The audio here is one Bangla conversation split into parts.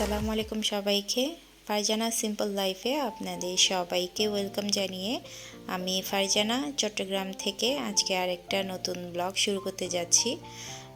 আসসালামু আলাইকুম সবাইকে। ফারজানা সিম্পল লাইফে আপনাদের সবাইকে ওয়েলকাম জানিয়ে আমি ফারজানা চট্টগ্রাম থেকে আজকে আরেকটা নতুন ব্লগ শুরু করতে যাচ্ছি।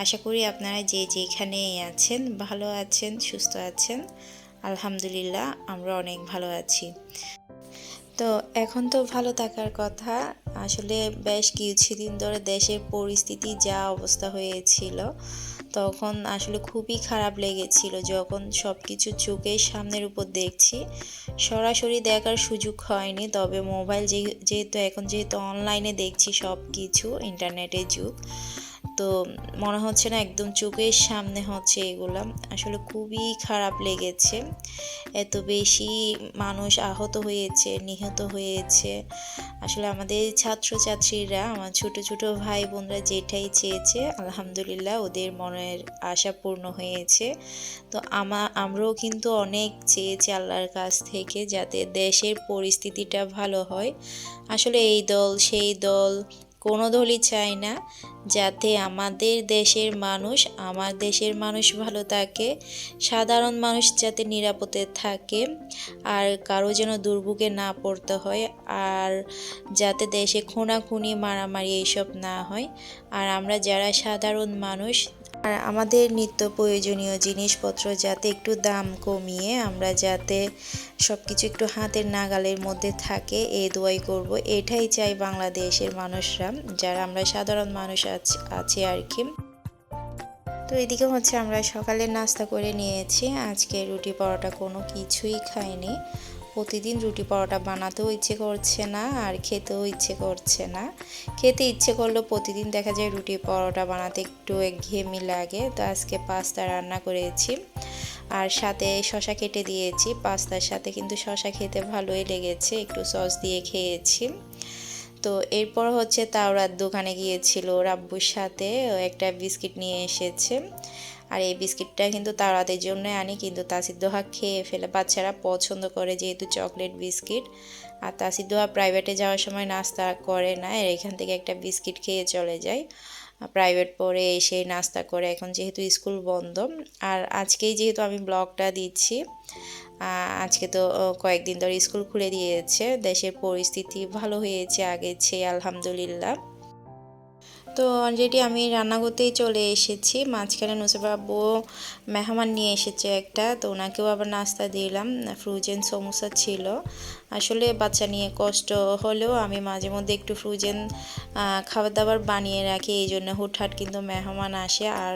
আশা করি আপনারা যে যেখানে আছেন ভালো আছেন, সুস্থ আছেন। আলহামদুলিল্লাহ আমরা অনেক ভালো আছি। তো এখন তো ভালো থাকার কথা। আসলে বেশ কিছুদিন ধরে দেশের পরিস্থিতি যা অবস্থা হয়েছিল, তখন আসলে খুবই খারাপ লেগেছিল যখন সব কিছু চোখের সামনের উপর দেখছি। সরাসরি দেখার সুযোগ হয়নি, তবে মোবাইল যেহেতু অনলাইনে দেখছি সব কিছু, ইন্টারনেটের যুগ, তো মনে হচ্ছে না একদম চোখের সামনে হচ্ছে এগুলা। আসলে খুবই খারাপ লেগেছে, এত বেশি মানুষ আহত হয়েছে, নিহত হয়েছে। আসলে আমাদের ছাত্রছাত্রীরা, আমার ছোট ছোট ভাই বোনরা যেটাই চেয়েছে আলহামদুলিল্লাহ ওদের মনের আশা পূর্ণ হয়েছে। তো আমরাও কিন্তু অনেক চেয়েছি আল্লাহর কাছ থেকে যাতে দেশের পরিস্থিতিটা ভালো হয়। আসলে এই দল সেই দল কোনো দলই চায় না যাতে আমার দেশের মানুষ ভালো থাকে, সাধারণ মানুষ যাতে নিরাপদে থাকে, আর কারো যেন দুর্ভোগে না পড়তে হয়, আর যাতে দেশে খুনাখুনি মারামারি এইসব না হয়। আর আমরা যারা সাধারণ মানুষ, আর আমাদের নিত্য প্রয়োজনীয় জিনিসপত্র যাতে একটু দাম কমিয়ে আমরা যাতে সব কিছু একটু হাতের নাগালের মধ্যে থাকে, এই দোয়াই করব। এটাই চাই বাংলাদেশের মানুষরা, যারা আমরা সাধারণ মানুষ আছি আর কি। তো এদিকে হচ্ছে আমরা সকালে নাস্তা করে নিয়েছি। আজকে রুটি পরোটা কোনো কিছুই খাইনি। প্রতিদিন রুটি পরোটা বানাতেও ইচ্ছে করছে না, আর খেতেও ইচ্ছে করছে না। খেতে ইচ্ছে করলেও প্রতিদিন দেখা যায় রুটি পরোটা বানাতে একটু একঘেয়েমি লাগে। তো আজকে পাস্তা রান্না করেছি, আর সাথে শসা কেটে দিয়েছি। পাস্তার সাথে কিন্তু শসা খেতে ভালোই লেগেছে, একটু সস দিয়ে খেয়েছি। তো এরপর হচ্ছে তাওরাত দোকানে গিয়েছিল রাব্বুর সাথে, ও একটা বিস্কিট নিয়ে এসেছে। আর এই বিস্কিটটা কিন্তু তাওরাতের জন্য আনি, কিন্তু তাসির দোহা খেয়ে ফেলে, বাচ্চারা পছন্দ করে যেহেতু চকলেট বিস্কিট। আর তাসির দোহা প্রাইভেটে যাওয়ার সময় নাস্তা করে না, এখান থেকে একটা বিস্কিট খেয়ে চলে যায়। প্রাইভেট পড়ে এসে নাস্তা করে, এখন যেহেতু স্কুল বন্ধ। আর আজকেই যেহেতু আমি ব্লগটা দিচ্ছি, আজকে তো কয়েকদিন ধরে স্কুল খুলে দিয়েছে, দেশের পরিস্থিতি ভালো হয়েছে আগের চেয়ে আলহামদুলিল্লাহ। তো অলরেডি আমি রান্না করতেই চলে এসেছি। মাঝখানে নুসরাত আব্বু মেহমান নিয়ে এসেছে একটা, তো ওনাকেও আবার নাস্তা দিলাম। ফ্রোজেন সমোসা ছিল। আসলে বাচ্চা নিয়ে কষ্ট হলেও আমি মাঝে মধ্যে একটু ফ্রোজেন খাবার দাবার বানিয়ে রাখি, এই জন্য হুটহাট কিন্তু মেহমান আসে। আর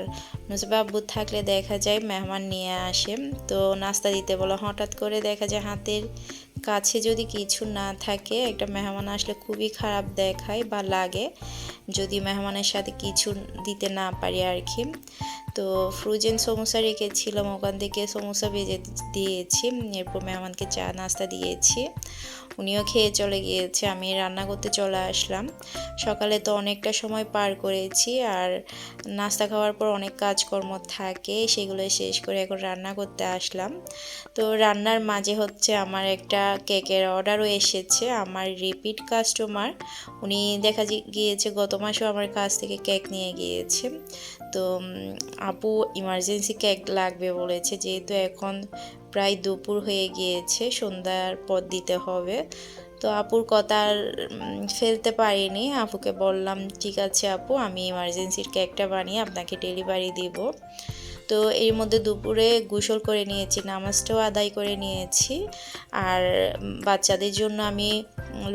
নুসরাত আব্বু থাকলে দেখা যায় মেহমান নিয়ে আসে, তো নাস্তা দিতে বলো, হঠাৎ করে দেখা যায় হাতের কাছে যদি কিছু না থাকে, একটা মেহমান আসলে খুবই খারাপ দেখায় বা লাগে যদি মেহমানের সাথে কিছু দিতে না পারি আর কি। তো ফ্রোজেন সমোসা রেখেছিলাম, ওখান থেকে সমোসা ভেজে দিয়েছি, এরপর মেহমানকে চা নাস্তা দিয়েছি, উনিও খেয়ে চলে গিয়েছে। আমি রান্না করতে চলে আসলাম। সকালে তো অনেকটা সময় পার করেছি, আর নাস্তা খাওয়ার পর অনেক কাজকর্ম থাকে, সেগুলো শেষ করে এখন রান্না করতে আসলাম। তো রান্নার মাঝে হচ্ছে আমার একটা কেকের অর্ডারও এসেছে, আমার রিপিট কাস্টমার, উনি দেখা গিয়েছে গত মাসেও আমার কাছ থেকে কেক নিয়ে গিয়েছে। তো আপু ইমার্জেন্সি কেক লাগবে বলেছে, যেহেতু এখন প্রায় দুপুর হয়ে গিয়েছে, সন্ধ্যার পর দিতে হবে। তো আপুর কথা আর ফেলতে পারিনি, আপুকে বললাম ঠিক আছে আপু, আমি ইমার্জেন্সির কেকটা বানিয়ে আপনাকে ডেলিভারি দিব। তো এর মধ্যে দুপুরে গোসল করে নিয়েছি, নামাজটাও আদায় করে নিয়েছি। আর বাচ্চাদের জন্য আমি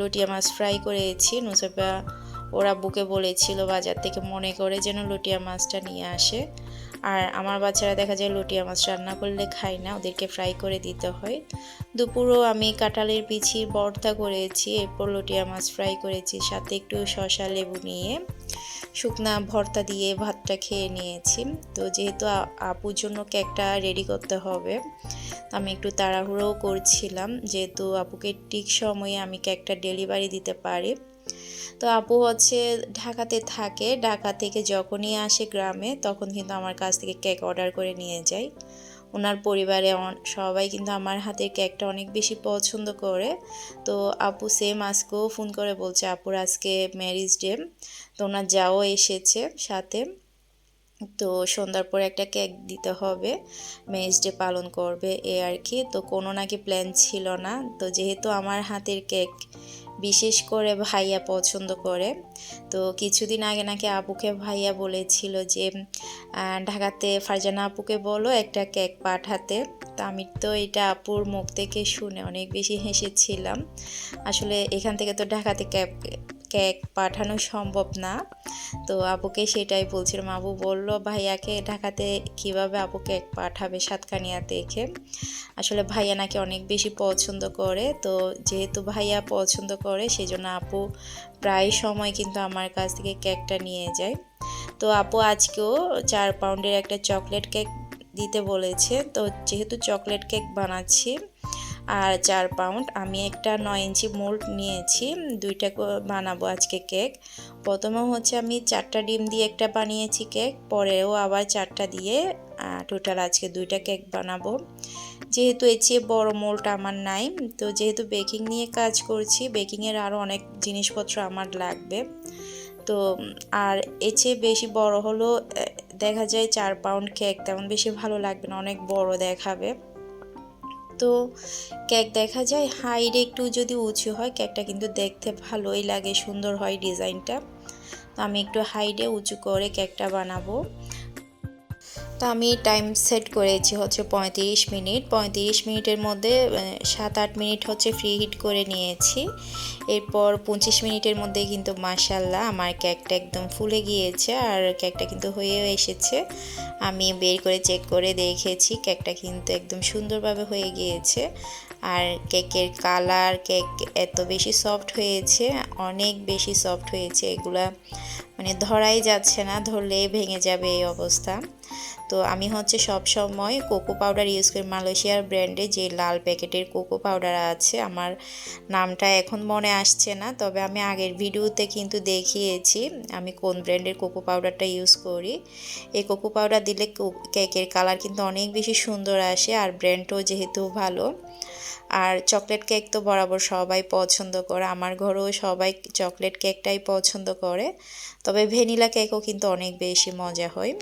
লটিয়া মাছ ফ্রাই করেছি। নুসেবা ওরা বুকে বলেছিল বাজার থেকে মনে করে যেন লটিয়া মাছটা নিয়ে আসে। আর আমার বাচ্চারা দেখা যায় লটিয়া মাছ রান্না করলে খায় না, ওদেরকে ফ্রাই করে দিতে হয়। দুপুরও আমি কাঁঠালের বিচির ভর্তা করেছি, এরপর লটিয়া মাছ ফ্রাই করেছি, সাথে একটু শসা লেবু নিয়ে শুকনা ভর্তা দিয়ে ভাতটা খেয়ে নিয়েছি। তো যেহেতু আপুর জন্য কেকটা রেডি করতে হবে, আমি একটু তাড়াহুড়োও করছিলাম, যেহেতু আপুকে ঠিক সময়ে আমি কেকটা ডেলিভারি দিতে পারি। তো আপু হচ্ছে ঢাকাতে থাকে, ঢাকা থেকে যখনই আসে গ্রামে তখন কিন্তু আমার কাছ থেকে কেক অর্ডার করে নিয়ে যায়। ওনার পরিবারে সবাই কিন্তু আমার হাতের কেকটা অনেক বেশি পছন্দ করে। তো আপু সেম আজকেও ফোন করে বলছে আপুর আজকে ম্যারেজ ডে, তো ওনার যাও এসেছে সাথে। তো সন্ধ্যার পরে একটা কেক দিতে হবে, ম্যারেজ ডে পালন করবে এই আর কি। তো কোনো নাকি প্ল্যান ছিল না, তো যেহেতু আমার হাতের কেক বিশেষ করে ভাইয়া পছন্দ করে, তো কিছুদিন আগে নাকি আপুকে ভাইয়া বলেছিল যে ঢাকাতে ফারজানা আপুকে বলো একটা কেক পাঠাতে। তো আমি তো এটা আপুর মুখ থেকে শুনে অনেক বেশি হেসেছিলাম। আসলে এখান থেকে তো ঢাকাতে কেক পাঠানো সম্ভব না। তো আপুকে সেটাই বলছিলাম, আপু বলল ভাইয়াকে ঢাকাতে কিভাবে আপু কেক পাঠাবে সাতকানিয়া থেকে। আসলে ভাইয়া নাকি অনেক বেশি পছন্দ করে, তো যেহেতু ভাইয়া পছন্দ করে সেজন্য আপু প্রায় সময় কিন্তু আমার কাছ থেকে কেকটা নিয়ে যায়। তো আপু আজকেও 4 পাউন্ডের একটা চকলেট কেক দিতে বলেছে। তো যেহেতু চকলেট কেক বানাচ্ছি আর 4 পাউন্ড, আমি একটা 9 ইঞ্চি মোল্ড নিয়েছি, দুইটা বানাবো আজকে কেক। প্রথমে হচ্ছে আমি 4টা ডিম দিয়ে একটা বানিয়েছি কেক, পরেও আবার 4টা দিয়ে টোটাল আজকে 2টা কেক বানাবো। যেহেতু এর চেয়ে বড় মোল্ড আমার নাই, তো যেহেতু বেকিং নিয়ে কাজ করছি, বেকিংয়ের আরও অনেক জিনিসপত্র আমার লাগবে। তো আর এর চেয়ে বেশি বড় হলো দেখা যায় 4 পাউন্ড কেক তেমন বেশি ভালো লাগবে না, অনেক বড় দেখাবে। তো কেক দেখা যায় হাইট একটু যদি উঁচু হয় কেকটা কিন্তু দেখতে ভালোই লাগে, সুন্দর হয় ডিজাইনটা। তো আমি একটু হাইটে উঁচু করে কেকটা বানাবো। তো আমি টাইম সেট করেছি হচ্ছে 35 মিনিট। 35 মিনিটের মধ্যে 7-8 মিনিট হচ্ছে ফ্রি হিট করে নিয়েছি। এরপর 25 মিনিটের মধ্যে কিন্তু মাশাল্লাহ আমার কেকটা একদম ফুলে গিয়েছে আর কেকটা কিন্তু হয়েও এসেছে। আমি বের করে চেক করে দেখেছি কেকটা কিন্তু একদম সুন্দরভাবে হয়ে গিয়েছে। আর কেকের কালার, কেক এত বেশি সফট হয়েছে, অনেক বেশি সফট হয়েছে, এগুলা মানে ধরাই যাচ্ছে না, ধরলেই ভেঙে যাবে এই অবস্থা। তো আমি হচ্ছে সব সময় কোকো পাউডার ইউজ করি, মালয়েশিয়ার ব্র্যান্ডে যে লাল প্যাকেটের কোকো পাউডার আছে, আমার নামটা এখন মনে আসছে না, তবে আমি আগের ভিডিওতে কিন্তু দেখিয়েছি আমি কোন ব্র্যান্ডের কোকো পাউডারটা ইউজ করি। এই কোকো পাউডার দিলে কেকের কালার কিন্তু অনেক বেশি সুন্দর আসে, আর ব্র্যান্ডও যেহেতু ভালো। আর চকলেট কেক তো বরাবর সবাই পছন্দ করে, আমার ঘরেও সবাই চকলেট কেকটাই পছন্দ করে, তবে ভ্যানিলা কেকও কিন্তু অনেক বেশি মজা হয়।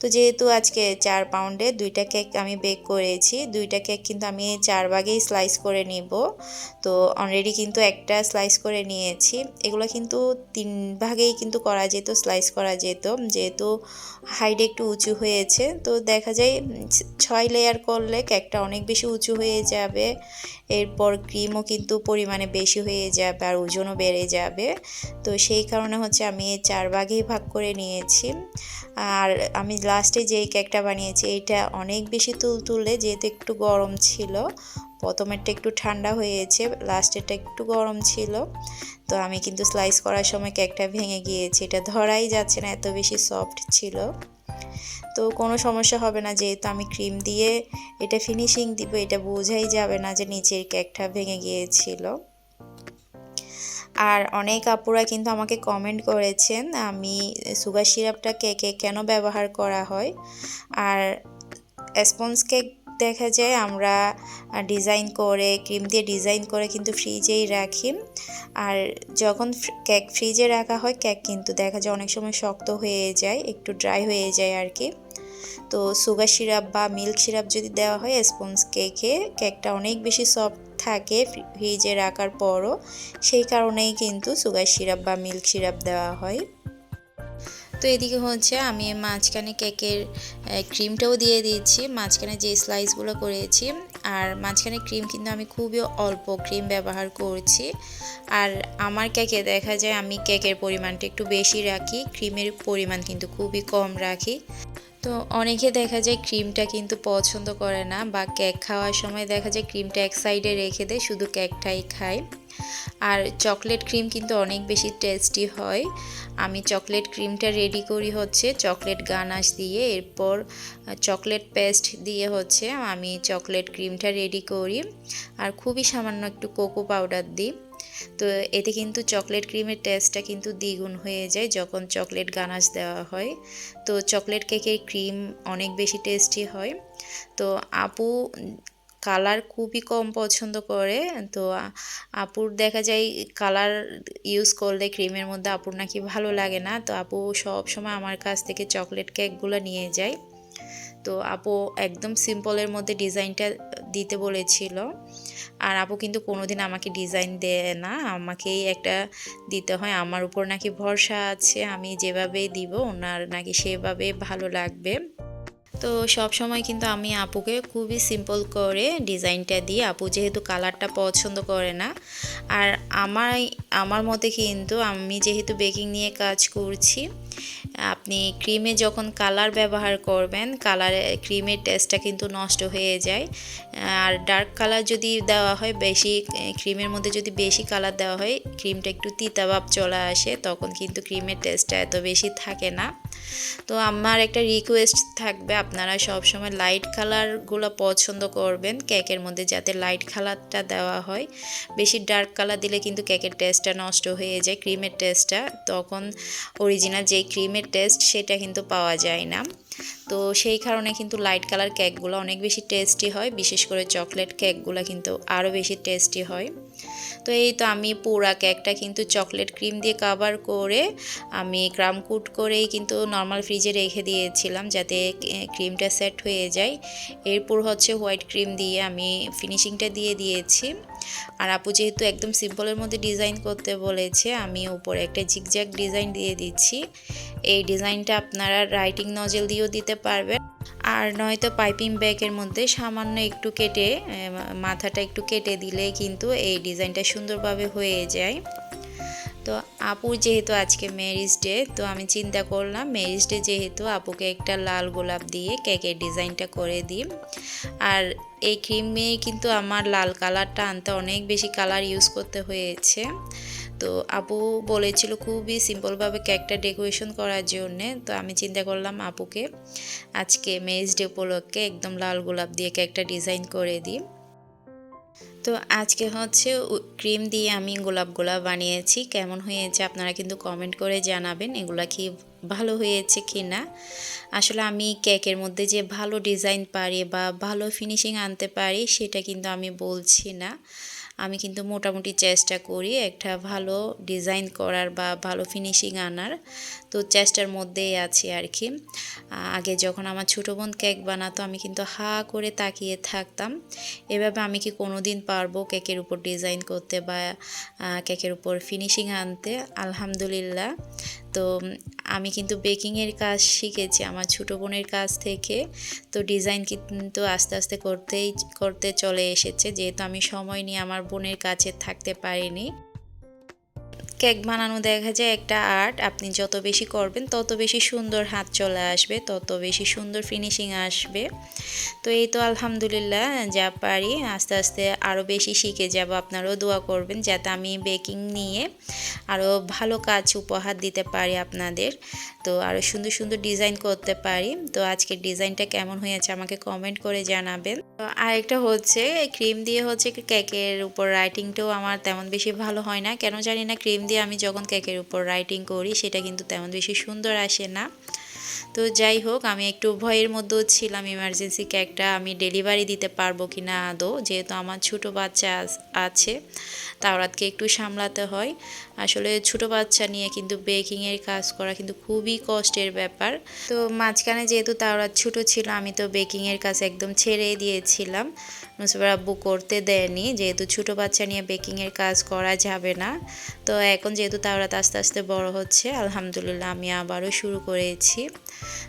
তো যেহেতু আজকে 4 পাউন্ডে 2টা কেক আমি বেক করেছি, 2টা কেক কিন্তু আমি 4 ভাগেই স্লাইস করে নিব। তো অলরেডি কিন্তু একটা স্লাইস করে নিয়েছি, এগুলো কিন্তু 3 ভাগেই কিন্তু করা যেত, স্লাইস করা যেত, যেহেতু হাইট একটু উঁচু হয়েছে। তো দেখা যায় 6 লেয়ার করলে কেকটা অনেক বেশি উঁচু হয়ে যাবে, এরপর ক্রিমও কিন্তু পরিমাণে বেশি হয়ে যাবে আর ওজনও বেড়ে যাবে। তো সেই কারণে হচ্ছে আমি 4 ভাগেই ভাগ করে নিয়েছি। আর আমি লাস্টে যেই কেকটা বানিয়েছি এইটা অনেক বেশি তুলতুলে, যেহেতু একটু গরম ছিল, প্রথমেরটা একটু ঠান্ডা হয়েছে, লাস্টেরটা একটু গরম ছিল। তো আমি কিন্তু স্লাইস করার সময় কেকটা ভেঙে গিয়েছে, এটা ধরাই যাচ্ছে না, এত বেশি সফট ছিল। তো কোনো সমস্যা হবে না, যেহেতু আমি ক্রিম দিয়ে এটা ফিনিশিং দিব, এটা বোঝাই যাবে না যে নিচের কেকটা ভেঙে গিয়েছিল। আর অনেক আপুরা কিন্তু আমাকে কমেন্ট করেছেন আমি সুগার সিরাপটা কেকে কেন ব্যবহার করা হয়। আর স্পঞ্জ কেক দেখা যায় আমরা ডিজাইন করে, ক্রিম দিয়ে ডিজাইন করে কিন্তু ফ্রিজেই রাখি, আর যখন কেক ফ্রিজে রাখা হয় কেক কিন্তু দেখা যায় অনেক সময় শক্ত হয়ে যায়, একটু ড্রাই হয়ে যায় আর কি। তো সুগার সিরাপ বা মিল্ক সিরাপ যদি দেওয়া হয় স্পঞ্জ কেকে, কেকটা অনেক বেশি সফট থাকে ফ্রিজে রাখার পরও, সেই কারণেই কিন্তু সুগার সিরাপ বা মিল্ক সিরাপ দেওয়া হয়। তো এদিকে হচ্ছে আমি মাঝখানে কেকের ক্রিমটাও দিয়ে দিচ্ছি, মাঝখানে যে স্লাইসগুলো করেছি, আর মাঝখানে ক্রিম কিন্তু আমি খুবই অল্প ক্রিম ব্যবহার করছি। আর আমার কেকে দেখা যায় আমি কেকের পরিমাণটা একটু বেশি রাখি, ক্রিমের পরিমাণ কিন্তু খুবই কম রাখি। তো অনেকে দেখা যায় ক্রিমটা কিন্তু পছন্দ করে না, বা কেক খাওয়ার সময় দেখা যায় ক্রিমটা এক সাইডে রেখে দেয়, শুধু কেকটাই খায়। আর চকলেট ক্রিম কিন্তু অনেক বেশি টেস্টি হয়। আমি চকলেট ক্রিমটা রেডি করি হচ্ছে চকলেট গানাশ দিয়ে, এরপর চকলেট পেস্ট দিয়ে হচ্ছে আমি চকলেট ক্রিমটা রেডি করি, আর খুবই সামান্য একটু কোকো পাউডার দিই। তো এতে কিন্তু চকলেট ক্রিমের টেস্টটা কিন্তু দ্বিগুণ হয়ে যায় যখন চকলেট গানাশ দেওয়া হয়। তো চকলেট কেকের ক্রিম অনেক বেশি টেস্টি হয়। তো আপু কালার খুবই কম পছন্দ করে। তো আপুর দেখা যায় কালার ইউজ করলে ক্রিমের মধ্যে আপুর নাকি ভালো লাগে না। তো আপু সব সময় আমার কাছ থেকে চকলেট কেকগুলো নিয়ে যায়। তো আপু একদম সিম্পলের মধ্যে ডিজাইনটা দিতে বলেছিল। আর আপু কিন্তু কোনোদিন আমাকে ডিজাইন দেয় না, আমাকেই একটা দিতে হয়। আমার উপর নাকি ভরসা আছে, আমি যেভাবে দিব ওনার নাকি সেভাবে ভালো লাগবে। তো সব সময় কিন্তু আমি আপুকে খুবই সিম্পল করে ডিজাইনটা দিই। আপু যেহেতু কালারটা পছন্দ করে না, আর আমার মতে কিন্তু আমি যেহেতু বেকিং নিয়ে কাজ করছি, আপনি ক্রিমে যখন কালার ব্যবহার করবেন, ক্রিমের টেস্টটা কিন্তু নষ্ট হয়ে যায়। আর ডার্ক কালার যদি দেওয়া হয়, বেশি ক্রিমের মধ্যে যদি বেশি কালার দেওয়া হয়, ক্রিমটা একটু তিতা ভাব চলে আসে, তখন কিন্তু ক্রিমের টেস্টটা এত বেশি থাকে না। তো আমার একটা রিকোয়েস্ট থাকবে, আপনারা সবসময় লাইট কালারগুলো পছন্দ করবেন কেকের মধ্যে, যাতে লাইট কালারটা দেওয়া হয়। বেশি ডার্ক কালার দিলে কিন্তু কেকের টেস্টটা নষ্ট হয়ে যায়, ক্রিমের টেস্টটা, তখন অরিজিনাল যেই ক্রিমের টেস্ট সেটা কিন্তু পাওয়া যায় না। তো সেই কারণে কিন্তু লাইট কালার কেকগুলো অনেক বেশি টেস্টি হয়, বিশেষ করে চকলেট কেকগুলো কিন্তু আরও বেশি টেস্টি হয়। তো এই তো আমি পুরা কেকটা কিন্তু চকলেট ক্রিম দিয়ে কভার করে আমি ক্রাম কোট করেই কিন্তু নর্মাল ফ্রিজে রেখে দিয়েছিলাম, যাতে ক্রিমটা সেট হয়ে যায়। এরপর হচ্ছে হোয়াইট ক্রিম দিয়ে আমি ফিনিশিংটা দিয়ে দিয়েছি। আর আপু যেহেতু একদম সিম্পলের মধ্যে ডিজাইন করতে বলেছে, আমি উপরে একটা জিগজ্যাগ ডিজাইন দিয়ে দিচ্ছি। এই ডিজাইনটা আপনারা রাইটিং নজেল দিয়েও দিতে পারবেন, আর নয়তো পাইপিং ব্যাগের মধ্যে সামান্য একটু কেটে মাথাটা একটু কেটে দিলে কিন্তু এই ডিজাইনটা সুন্দরভাবে হয়ে যায়। তো আপুর যেহেতু আজকে ম্যারেজ ডে, তো আমি চিন্তা করলাম ম্যারেজ ডে যেহেতু আপুকে একটা লাল গোলাপ দিয়ে কেকের ডিজাইনটা করে দিই। আর এই ক্রিমে কিন্তু আমার লাল কালারটা আনতে অনেক বেশি কালার ইউজ করতে হয়েছে। তো আপু বলেছিল খুবই সিম্পলভাবে কেকটা ডেকোরেশন করার জন্যে। তো আমি চিন্তা করলাম আপুকে আজকে ম্যারেজ ডে উপলক্ষে একদম লাল গোলাপ দিয়ে কেকটা ডিজাইন করে দিই। তো আজকে হচ্ছে ক্রিম দিয়ে আমি গোলাপ বানিয়েছি। কেমন হয়েছে আপনারা কিন্তু কমেন্ট করে জানাবেন, এগুলা কি ভালো হয়েছে কি না। আসলে আমি কেকের মধ্যে যে ভালো ডিজাইন পারি বা ভালো ফিনিশিং আনতে পারি সেটা কিন্তু আমি বলছি না, আমি কিন্তু মোটামুটি চেষ্টা করি একটা ভালো ডিজাইন করার বা ভালো ফিনিশিং আনার। তো চেষ্টার মধ্যেই আছি আর কি। আগে যখন আমার ছোটো বোন কেক বানাতো, আমি কিন্তু হা করে তাকিয়ে থাকতাম, এভাবে আমি কি কোনো দিন পারবো কেকের উপর ডিজাইন করতে বা কেকের উপর ফিনিশিং আনতে। আলহামদুলিল্লাহ। তো আমি কিন্তু বেকিংয়ের কাজ শিখেছি আমার ছোটো বোনের কাছ থেকে। তো ডিজাইন কিন্তু আস্তে আস্তে করতে চলে এসেছে, যেহেতু আমি সময় নিয়ে আমার বোনের কাছে থাকতে পারিনি। কেক বানানো দেখা যায় একটা আর্ট, আপনি যত বেশি করবেন তত বেশি সুন্দর হাত চলে আসবে, তত বেশি সুন্দর ফিনিশিং আসবে। তো এই তো আলহামদুলিল্লাহ যা পারি আস্তে আস্তে আরও বেশি শিখে যাব। আপনারাও দোয়া করবেন যাতে আমি বেকিং নিয়ে আরও ভালো কাজ উপহার দিতে পারি আপনাদের, তো আরও সুন্দর সুন্দর ডিজাইন করতে পারি। তো আজকের ডিজাইনটা কেমন হয়েছে আমাকে কমেন্ট করে জানাবেন। তো আরেকটা হচ্ছে ক্রিম দিয়ে হচ্ছে কেকের উপর রাইটিংটাও আমার তেমন বেশি ভালো হয় না, কেন জানি না। ক্রিম দিয়ে আমি যখন কেকের উপর রাইটিং করি সেটা কিন্তু তেমন বেশি সুন্দর আসে না। তো যাই হোক, আমি একটু ভয়ের মধ্যেও ছিলাম ইমার্জেন্সি কেকটা আমি ডেলিভারি দিতে পারবো কি না আদৌ, যেহেতু আমার ছোটো বাচ্চা আছে, তাওরাতকে একটু সামলাতে হয়। আসলে ছোটো বাচ্চা নিয়ে কিন্তু বেকিংয়ের কাজ করা কিন্তু খুবই কষ্টের ব্যাপার। তো মাঝখানে যেহেতু তাওরাত ছোটো ছিল, আমি তো বেকিংয়ের কাজ একদম ছেড়ে দিয়েছিলাম, নুসবার আব্বু করতে দেয়নি, যেহেতু ছোটো বাচ্চা নিয়ে বেকিংয়ের কাজ করা যাবে না। তো এখন যেহেতু তাওরাত আস্তে আস্তে বড় হচ্ছে, আলহামদুলিল্লাহ আমি আবারও শুরু করেছি।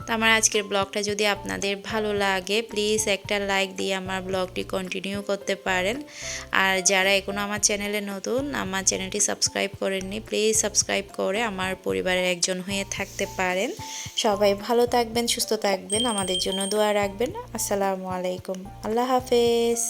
তো আমার আজকের ব্লগটা যদি আপনাদের ভালো লাগে, প্লিজ একটা লাইক দিয়ে আমার ব্লগটি কন্টিনিউ করতে পারেন। আর যারা এখনও আমার চ্যানেলে নতুন, আমার চ্যানেলটি সাবস্ক্রাইব করেননি, প্লিজ সাবস্ক্রাইব করে আমার পরিবারের একজন হয়ে থাকতে পারেন। সবাই ভালো থাকবেন, সুস্থ থাকবেন, আমাদের জন্য দোয়া রাখবেন। আসসালামু আলাইকুম, আল্লাহ হাফেজ।